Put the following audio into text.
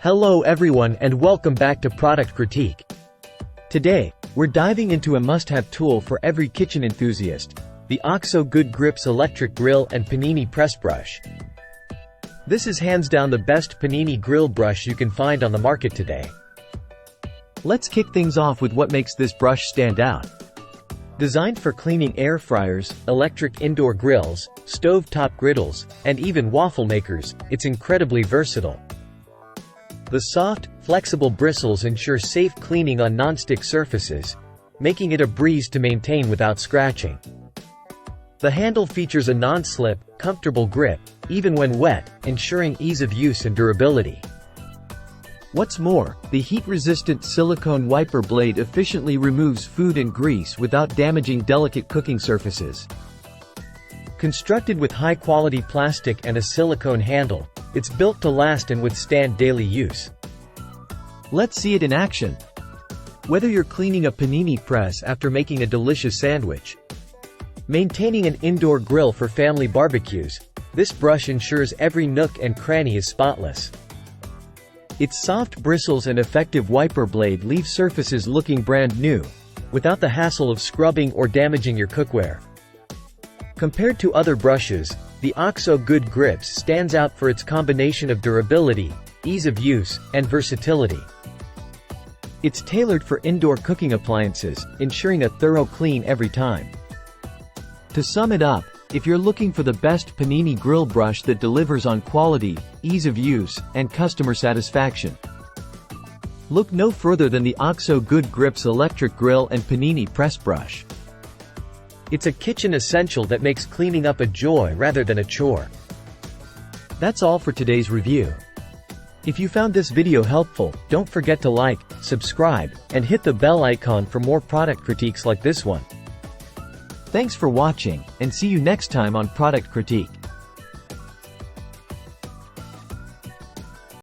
Hello everyone and welcome back to Product Critique. Today, we're diving into a must-have tool for every kitchen enthusiast, the OXO Good Grips Electric Grill and Panini Press Brush. This is hands down the best Panini Grill Brush you can find on the market today. Let's kick things off with what makes this brush stand out. Designed for cleaning air fryers, electric indoor grills, stove-top griddles, and even waffle makers, it's incredibly versatile. The soft, flexible bristles ensure safe cleaning on non-stick surfaces, making it a breeze to maintain without scratching. The handle features a non-slip, comfortable grip, even when wet, ensuring ease of use and durability. What's more, the heat-resistant silicone wiper blade efficiently removes food and grease without damaging delicate cooking surfaces. Constructed with high-quality plastic and a silicone handle, it's built to last and withstand daily use. Let's see it in action. Whether you're cleaning a panini press after making a delicious sandwich, maintaining an indoor grill for family barbecues, this brush ensures every nook and cranny is spotless. Its soft bristles and effective wiper blade leave surfaces looking brand new, without the hassle of scrubbing or damaging your cookware. Compared to other brushes, the OXO Good Grips stands out for its combination of durability, ease of use, and versatility. It's tailored for indoor cooking appliances, ensuring a thorough clean every time. To sum it up, if you're looking for the best Panini grill brush that delivers on quality, ease of use, and customer satisfaction, look no further than the OXO Good Grips Electric Grill and Panini Press Brush. It's a kitchen essential that makes cleaning up a joy rather than a chore. That's all for today's review. If you found this video helpful, don't forget to like, subscribe, and hit the bell icon for more product critiques like this one. Thanks for watching, and see you next time on Product Critique.